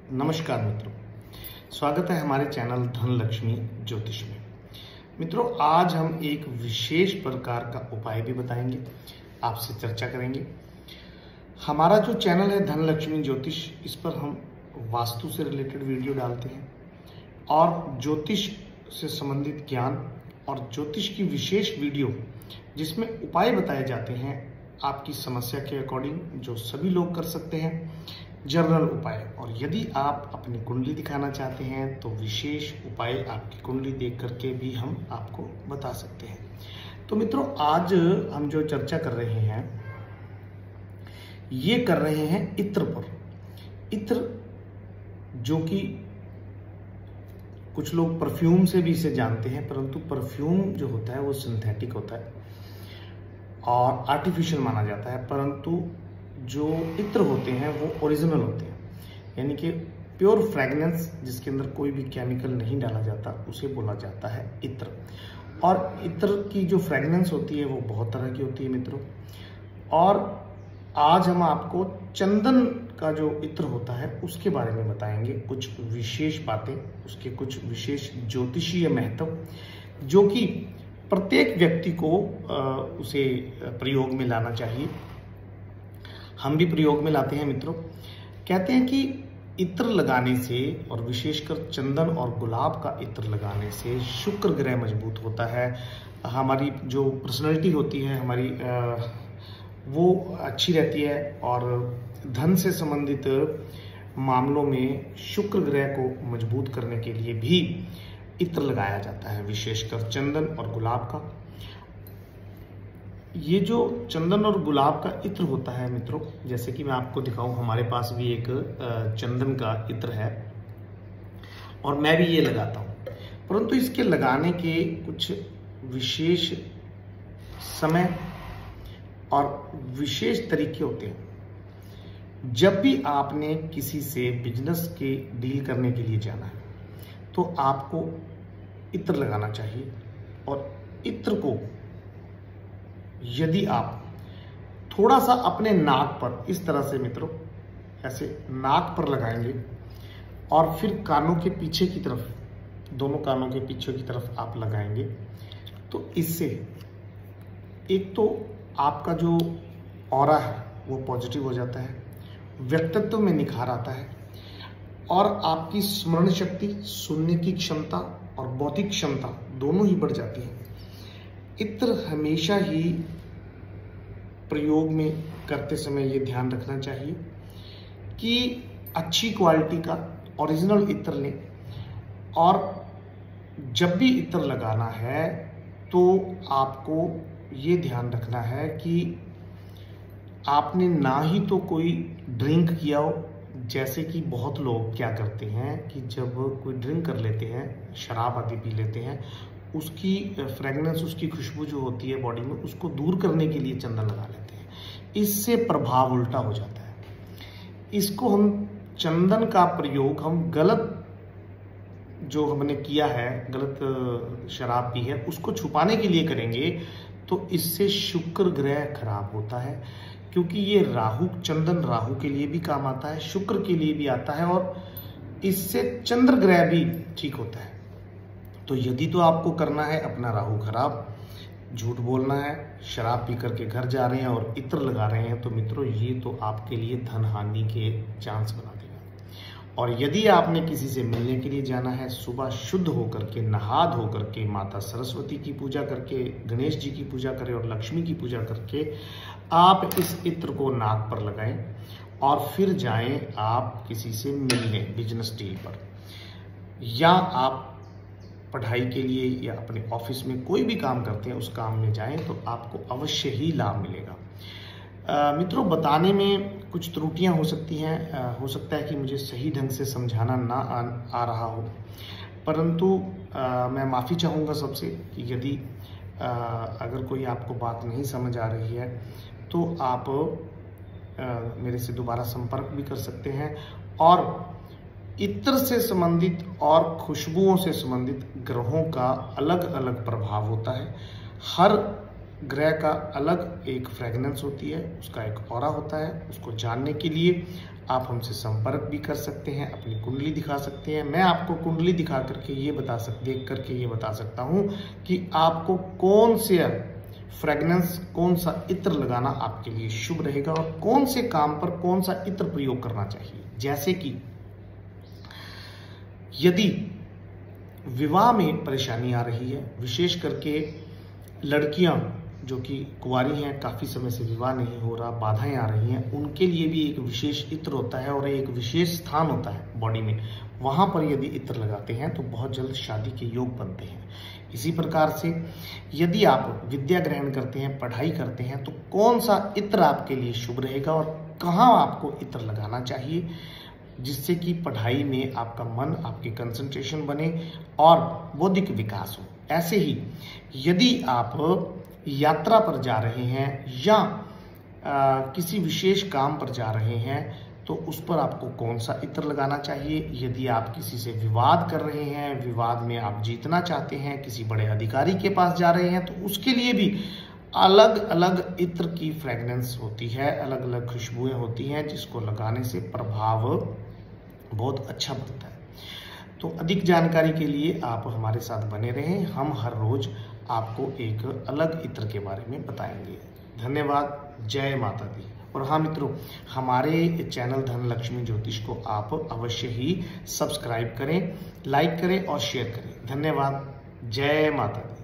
नमस्कार मित्रों, स्वागत है हमारे चैनल धनलक्ष्मी ज्योतिष में। मित्रों, आज हम एक विशेष प्रकार का उपाय भी बताएंगे, आपसे चर्चा करेंगे। हमारा जो चैनल है धनलक्ष्मी ज्योतिष, इस पर हम वास्तु से रिलेटेड वीडियो डालते हैं और ज्योतिष से संबंधित ज्ञान और ज्योतिष की विशेष वीडियो जिसमें उपाय बताए जाते हैं आपकी समस्या के अकॉर्डिंग, जो सभी लोग कर सकते हैं, जनरल उपाय। और यदि आप अपनी कुंडली दिखाना चाहते हैं तो विशेष उपाय आपकी कुंडली देख करके भी हम आपको बता सकते हैं। तो मित्रों, आज हम जो चर्चा कर रहे हैं ये कर रहे हैं इत्र पर। इत्र जो कि कुछ लोग परफ्यूम से भी इसे जानते हैं, परंतु परफ्यूम जो होता है वो सिंथेटिक होता है और आर्टिफिशियल माना जाता है, परंतु जो इत्र होते हैं वो ओरिजिनल होते हैं, यानी कि प्योर फ्रेगनेंस जिसके अंदर कोई भी केमिकल नहीं डाला जाता, उसे बोला जाता है इत्र। और इत्र की जो फ्रेगनेंस होती है वो बहुत तरह की होती है मित्रों। और आज हम आपको चंदन का जो इत्र होता है उसके बारे में बताएंगे, कुछ विशेष बातें, उसके कुछ विशेष ज्योतिषीय महत्व जो कि प्रत्येक व्यक्ति को उसे प्रयोग में लाना चाहिए। हम भी प्रयोग में लाते हैं मित्रों। कहते हैं कि इत्र लगाने से, और विशेषकर चंदन और गुलाब का इत्र लगाने से शुक्र ग्रह मजबूत होता है। हमारी जो पर्सनैलिटी होती है हमारी वो अच्छी रहती है और धन से संबंधित मामलों में शुक्र ग्रह को मजबूत करने के लिए भी इत्र लगाया जाता है, विशेषकर चंदन और गुलाब का। ये जो चंदन और गुलाब का इत्र होता है मित्रों, जैसे कि मैं आपको दिखाऊं, हमारे पास भी एक चंदन का इत्र है और मैं भी ये लगाता हूं, परंतु इसके लगाने के कुछ विशेष समय और विशेष तरीके होते हैं। जब भी आपने किसी से बिजनेस के डील करने के लिए जाना है तो आपको इत्र लगाना चाहिए। और इत्र को यदि आप थोड़ा सा अपने नाक पर, इस तरह से मित्रों, ऐसे नाक पर लगाएंगे और फिर कानों के पीछे की तरफ, दोनों कानों के पीछे की तरफ आप लगाएंगे, तो इससे एक तो आपका जो ऑरा है वो पॉजिटिव हो जाता है, व्यक्तित्व में निखार आता है और आपकी स्मरण शक्ति, सुनने की क्षमता और बौद्धिक क्षमता दोनों ही बढ़ जाती है। इत्र हमेशा ही प्रयोग में करते समय ये ध्यान रखना चाहिए कि अच्छी क्वालिटी का ओरिजिनल इत्र लें। और जब भी इत्र लगाना है तो आपको ये ध्यान रखना है कि आपने ना ही तो कोई ड्रिंक किया हो, जैसे कि बहुत लोग क्या करते हैं कि जब कोई ड्रिंक कर लेते हैं, शराब आदि पी लेते हैं, उसकी फ्रेगनेंस, उसकी खुशबू जो होती है बॉडी में, उसको दूर करने के लिए चंदन लगा लेते हैं। इससे प्रभाव उल्टा हो जाता है। इसको हम चंदन का प्रयोग हम गलत, जो हमने किया है, गलत शराब पी है, उसको छुपाने के लिए करेंगे तो इससे शुक्र ग्रह खराब होता है। क्योंकि ये राहु, चंदन राहु के लिए भी काम आता है, शुक्र के लिए भी आता है और इससे चंद्र ग्रह भी ठीक होता है। तो यदि तो आपको करना है अपना राहु खराब, झूठ बोलना है, शराब पी करके घर जा रहे हैं और इत्र लगा रहे हैं, तो मित्रों ये तो आपके लिए धन हानि के चांस बना देगा। और यदि आपने किसी से मिलने के लिए जाना है, सुबह शुद्ध होकर के, नहा धो करके, माता सरस्वती की पूजा करके, गणेश जी की पूजा करें और लक्ष्मी की पूजा करके आप इस इत्र को नाक पर लगाएं और फिर जाएं आप किसी से मिलने बिजनेस डील पर, या आप पढ़ाई के लिए या अपने ऑफिस में कोई भी काम करते हैं उस काम में जाएं, तो आपको अवश्य ही लाभ मिलेगा। मित्रों, बताने में कुछ त्रुटियां हो सकती हैं, हो सकता है कि मुझे सही ढंग से समझाना ना आ रहा हो, परंतु मैं माफ़ी चाहूँगा सबसे कि यदि अगर कोई आपको बात नहीं समझ आ रही है तो आप मेरे से दोबारा संपर्क भी कर सकते हैं। और इत्र से संबंधित और खुशबुओं से संबंधित ग्रहों का अलग अलग प्रभाव होता है। हर ग्रह का अलग एक फ्रेगनेंस होती है, उसका एक ऑरा होता है। उसको जानने के लिए आप हमसे संपर्क भी कर सकते हैं, अपनी कुंडली दिखा सकते हैं। मैं आपको कुंडली दिखा करके देख करके ये बता सकता हूँ कि आपको कौन से फ्रेगनेंस, कौन सा इत्र लगाना आपके लिए शुभ रहेगा और कौन से काम पर कौन सा इत्र प्रयोग करना चाहिए। जैसे कि यदि विवाह में परेशानी आ रही है, विशेष करके लड़कियां जो कि कुंवारी हैं, काफ़ी समय से विवाह नहीं हो रहा, बाधाएं आ रही हैं, उनके लिए भी एक विशेष इत्र होता है और एक विशेष स्थान होता है बॉडी में, वहाँ पर यदि इत्र लगाते हैं तो बहुत जल्द शादी के योग बनते हैं। इसी प्रकार से यदि आप विद्या ग्रहण करते हैं, पढ़ाई करते हैं, तो कौन सा इत्र आपके लिए शुभ रहेगा और कहाँ आपको इत्र लगाना चाहिए, जिससे कि पढ़ाई में आपका मन, आपकी कंसंट्रेशन बने और बौद्धिक विकास हो। ऐसे ही यदि आप यात्रा पर जा रहे हैं या किसी विशेष काम पर जा रहे हैं तो उस पर आपको कौन सा इत्र लगाना चाहिए। यदि आप किसी से विवाद कर रहे हैं, विवाद में आप जीतना चाहते हैं, किसी बड़े अधिकारी के पास जा रहे हैं, तो उसके लिए भी अलग अलग इत्र की फ्रेगनेंस होती है, अलग अलग खुशबुएं होती हैं, जिसको लगाने से प्रभाव बहुत अच्छा बनता है। तो अधिक जानकारी के लिए आप हमारे साथ बने रहें। हम हर रोज आपको एक अलग इत्र के बारे में बताएंगे। धन्यवाद। जय माता दी। और हाँ मित्रों, हमारे चैनल धनलक्ष्मी ज्योतिष को आप अवश्य ही सब्सक्राइब करें, लाइक करें और शेयर करें। धन्यवाद। जय माता दी।